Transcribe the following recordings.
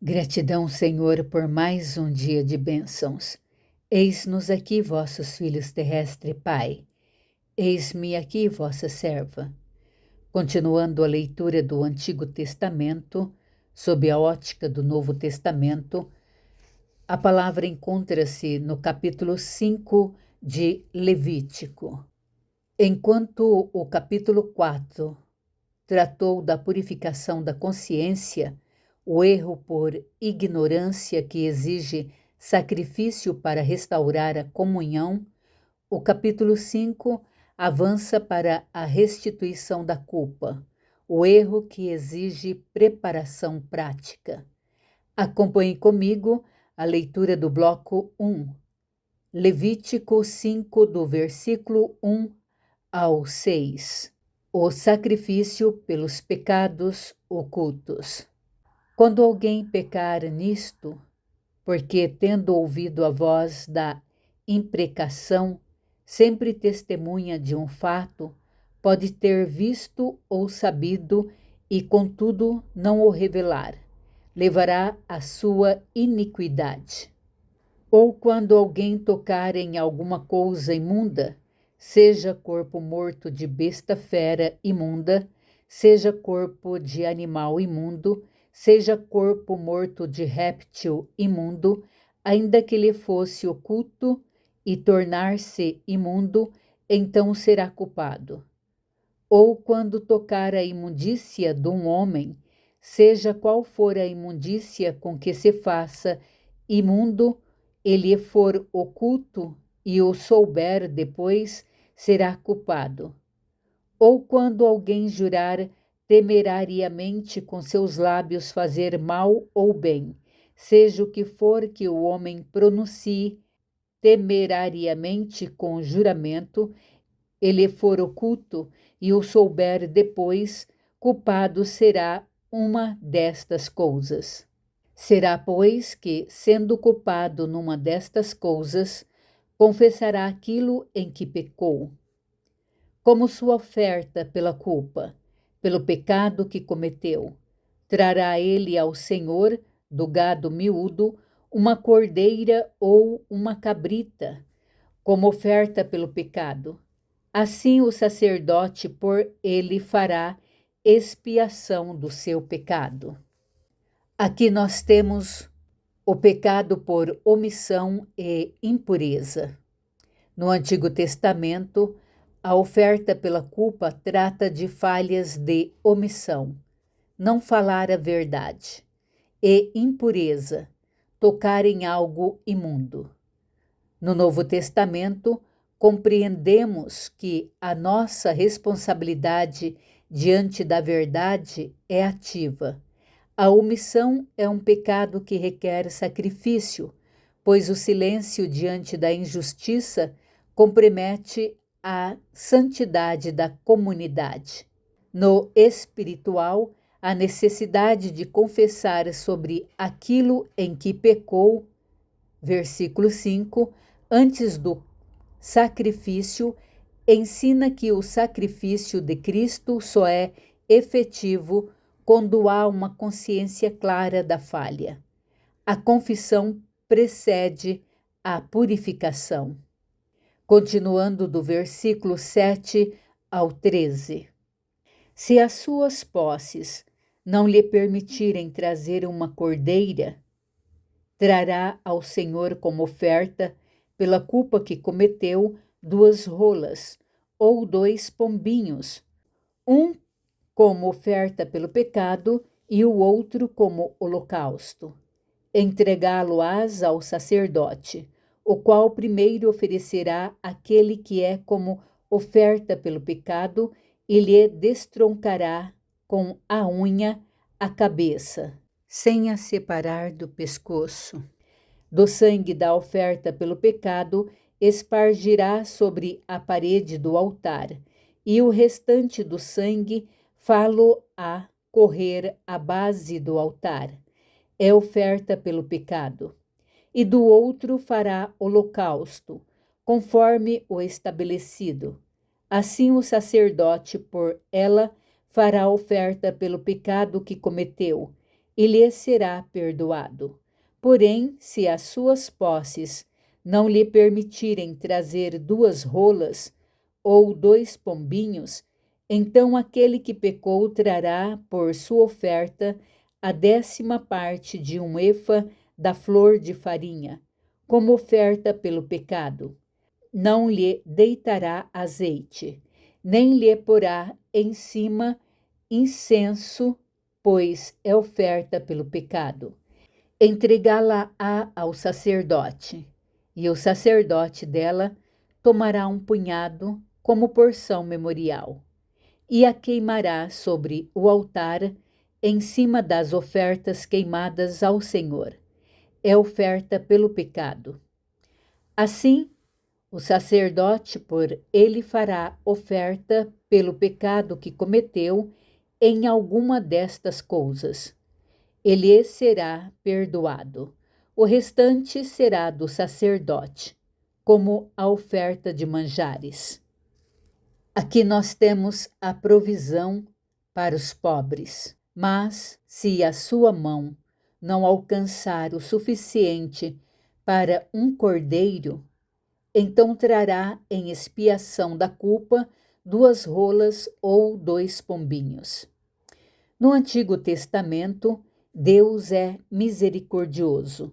Gratidão, Senhor, por mais um dia de bênçãos. Eis-nos aqui, vossos filhos terrestres, Pai. Eis-me aqui, vossa serva. Continuando a leitura do Antigo Testamento, sob a ótica do Novo Testamento, a palavra encontra-se no capítulo 5 de Levítico. Enquanto o capítulo 4 tratou da purificação da consciência, o erro por ignorância que exige sacrifício para restaurar a comunhão, o capítulo 5 avança para a restituição da culpa, o erro que exige preparação prática. Acompanhe comigo a leitura do bloco 1, Levítico 5, do versículo 1 ao 6. O sacrifício pelos pecados ocultos. Quando alguém pecar nisto, porque tendo ouvido a voz da imprecação, sempre testemunha de um fato, pode ter visto ou sabido e, contudo, não o revelar, levará a sua iniquidade. Ou quando alguém tocar em alguma coisa imunda, seja corpo morto de besta fera imunda, seja corpo de animal imundo, seja corpo morto de réptil imundo, ainda que lhe fosse oculto e tornar-se imundo, então será culpado. Ou quando tocar a imundícia de um homem, seja qual for a imundícia com que se faça imundo, ele for oculto e o souber depois, será culpado. Ou quando alguém jurar temerariamente com seus lábios fazer mal ou bem, seja o que for que o homem pronuncie temerariamente com juramento, ele for oculto e o souber depois, culpado será uma destas coisas. Será, pois, que, sendo culpado numa destas coisas, confessará aquilo em que pecou, como sua oferta pela culpa, pelo pecado que cometeu. Trará ele ao Senhor, do gado miúdo, uma cordeira ou uma cabrita, como oferta pelo pecado. Assim o sacerdote por ele fará expiação do seu pecado. Aqui nós temos o pecado por omissão e impureza. No Antigo Testamento, a oferta pela culpa trata de falhas de omissão, não falar a verdade, e impureza, tocar em algo imundo. No Novo Testamento, compreendemos que a nossa responsabilidade diante da verdade é ativa. A omissão é um pecado que requer sacrifício, pois o silêncio diante da injustiça compromete a santidade da comunidade. No espiritual, a necessidade de confessar sobre aquilo em que pecou, versículo 5, antes do sacrifício, ensina que o sacrifício de Cristo só é efetivo quando há uma consciência clara da falha. A confissão precede a purificação. Continuando do versículo 7 ao 13. Se as suas posses não lhe permitirem trazer uma cordeira, trará ao Senhor como oferta, pela culpa que cometeu, 2 rolas, ou 2 pombinhos, um como oferta pelo pecado e o outro como holocausto. Entregá-lo-ás ao sacerdote, o qual primeiro oferecerá aquele que é como oferta pelo pecado e lhe destroncará com a unha a cabeça, sem a separar do pescoço. Do sangue da oferta pelo pecado espargirá sobre a parede do altar, e o restante do sangue fá-lo-á correr à base do altar. É oferta pelo pecado. E do outro fará holocausto, conforme o estabelecido. Assim o sacerdote por ela fará oferta pelo pecado que cometeu, e lhe será perdoado. Porém, se as suas posses não lhe permitirem trazer 2 rolas ou 2 pombinhos, então aquele que pecou trará por sua oferta a 10ª parte de um efa da flor de farinha, como oferta pelo pecado. Não lhe deitará azeite, nem lhe porá em cima incenso, pois é oferta pelo pecado. Entregá-la-á ao sacerdote, e o sacerdote dela tomará um punhado como porção memorial, e a queimará sobre o altar, em cima das ofertas queimadas ao Senhor. É oferta pelo pecado. Assim, o sacerdote por ele fará oferta pelo pecado que cometeu em alguma destas coisas. Ele será perdoado. O restante será do sacerdote, como a oferta de manjares. Aqui nós temos a provisão para os pobres, mas se a sua mão não alcançar o suficiente para um cordeiro, então trará em expiação da culpa 2 rolas ou 2 pombinhos. No Antigo Testamento, Deus é misericordioso.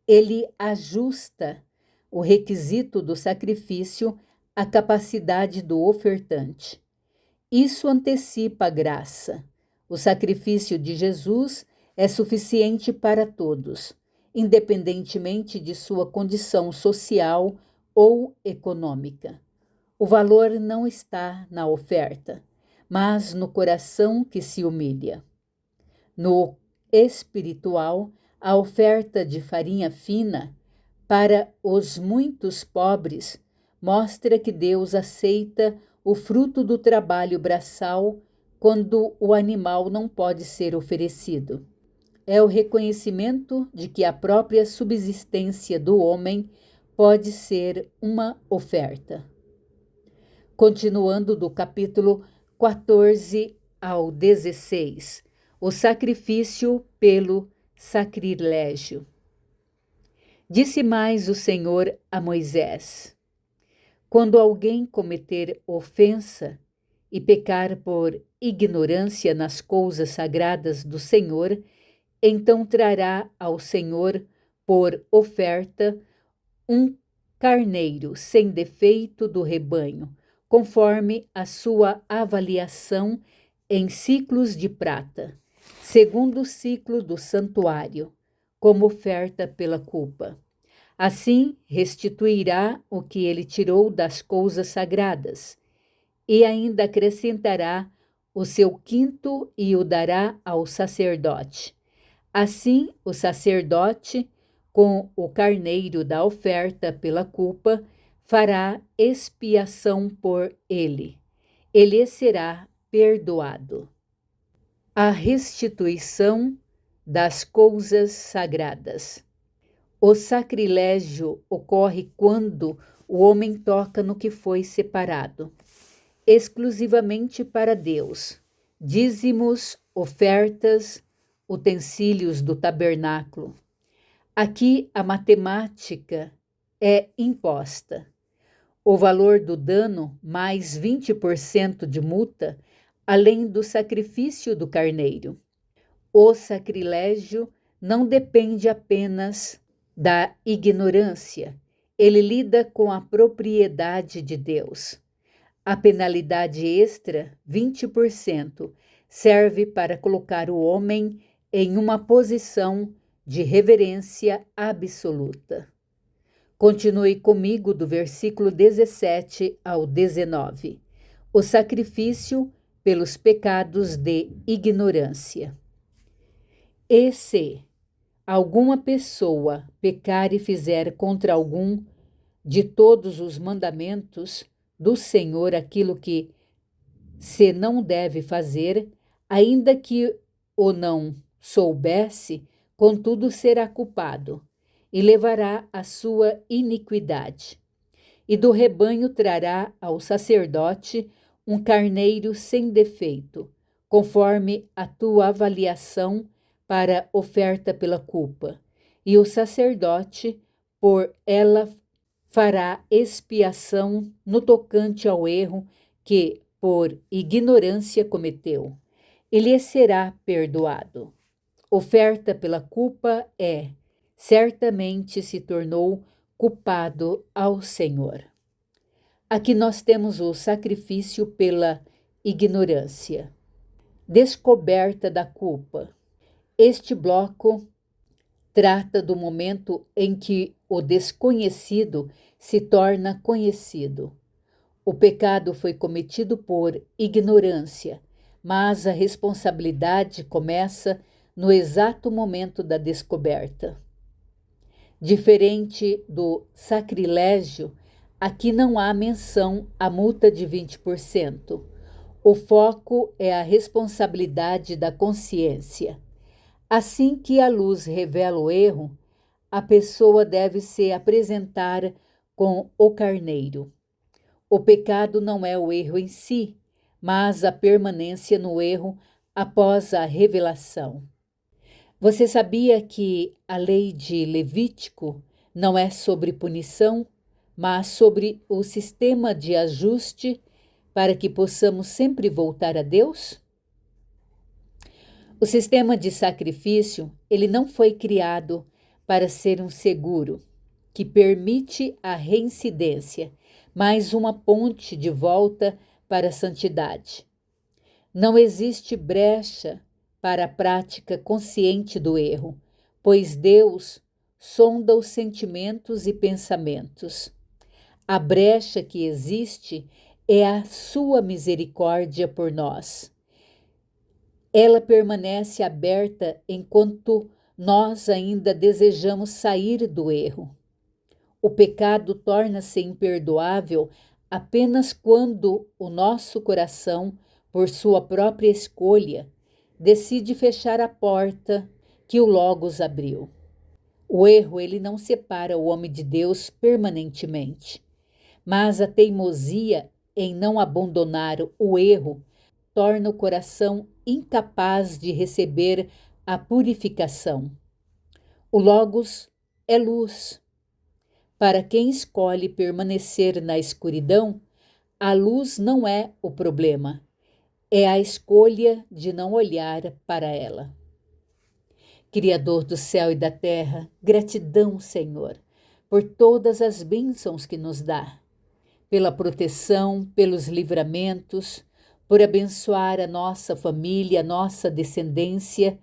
Ele ajusta o requisito do sacrifício à capacidade do ofertante. Isso antecipa a graça. O sacrifício de Jesus é suficiente para todos, independentemente de sua condição social ou econômica. O valor não está na oferta, mas no coração que se humilha. No espiritual, a oferta de farinha fina para os muitos pobres mostra que Deus aceita o fruto do trabalho braçal quando o animal não pode ser oferecido. É o reconhecimento de que a própria subsistência do homem pode ser uma oferta. Continuando do capítulo 14 ao 16, o sacrifício pelo sacrilégio. Disse mais o Senhor a Moisés: quando alguém cometer ofensa e pecar por ignorância nas coisas sagradas do Senhor, então trará ao Senhor por oferta um carneiro sem defeito do rebanho, conforme a sua avaliação em ciclos de prata, segundo o ciclo do santuário, como oferta pela culpa. Assim restituirá o que ele tirou das coisas sagradas, e ainda acrescentará o seu quinto e o dará ao sacerdote. Assim, o sacerdote, com o carneiro da oferta pela culpa, fará expiação por ele. Ele será perdoado. A restituição das coisas sagradas. O sacrilégio ocorre quando o homem toca no que foi separado, exclusivamente para Deus, dízimos, ofertas, utensílios do tabernáculo. Aqui a matemática é imposta. O valor do dano mais 20% de multa, além do sacrifício do carneiro. O sacrilégio não depende apenas da ignorância. Ele lida com a propriedade de Deus. A penalidade extra, 20%, serve para colocar o homem em uma posição de reverência absoluta. Continue comigo do versículo 17 ao 19. O sacrifício pelos pecados de ignorância. E se alguma pessoa pecar e fizer contra algum de todos os mandamentos do Senhor aquilo que se não deve fazer, ainda que o não soubesse, contudo será culpado, e levará a sua iniquidade. E do rebanho trará ao sacerdote um carneiro sem defeito, conforme a tua avaliação, para oferta pela culpa, e o sacerdote por ela fará expiação no tocante ao erro que, por ignorância, cometeu. E lhe será perdoado. Oferta pela culpa certamente se tornou culpado ao Senhor. Aqui nós temos o sacrifício pela ignorância. Descoberta da culpa. Este bloco trata do momento em que o desconhecido se torna conhecido. O pecado foi cometido por ignorância, mas a responsabilidade começa no exato momento da descoberta. Diferente do sacrilégio, aqui não há menção à multa de 20%. O foco é a responsabilidade da consciência. Assim que a luz revela o erro, a pessoa deve se apresentar com o carneiro. O pecado não é o erro em si, mas a permanência no erro após a revelação. Você sabia que a lei de Levítico não é sobre punição, mas sobre o sistema de ajuste para que possamos sempre voltar a Deus? O sistema de sacrifício, ele não foi criado para ser um seguro que permite a reincidência, mas uma ponte de volta para a santidade. Não existe brecha para a prática consciente do erro, pois Deus sonda os sentimentos e pensamentos. A brecha que existe é a sua misericórdia por nós. Ela permanece aberta enquanto nós ainda desejamos sair do erro. O pecado torna-se imperdoável apenas quando o nosso coração, por sua própria escolha, decide fechar a porta que o Logos abriu. O erro, ele não separa o homem de Deus permanentemente, mas a teimosia em não abandonar o erro torna o coração incapaz de receber a purificação. O Logos é luz. Para quem escolhe permanecer na escuridão, a luz não é o problema, é a escolha de não olhar para ela. Criador do céu e da terra, gratidão, Senhor, por todas as bênçãos que nos dá, pela proteção, pelos livramentos, por abençoar a nossa família, a nossa descendência,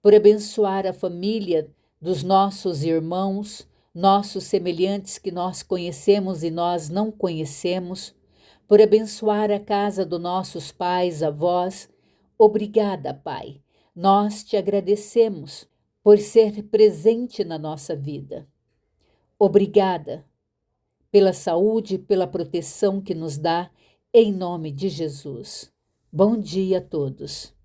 por abençoar a família dos nossos irmãos, nossos semelhantes que nós conhecemos e nós não conhecemos, por abençoar a casa dos nossos pais, avós. Obrigada, Pai. Nós te agradecemos por ser presente na nossa vida. Obrigada pela saúde, pela proteção que nos dá, em nome de Jesus. Bom dia a todos.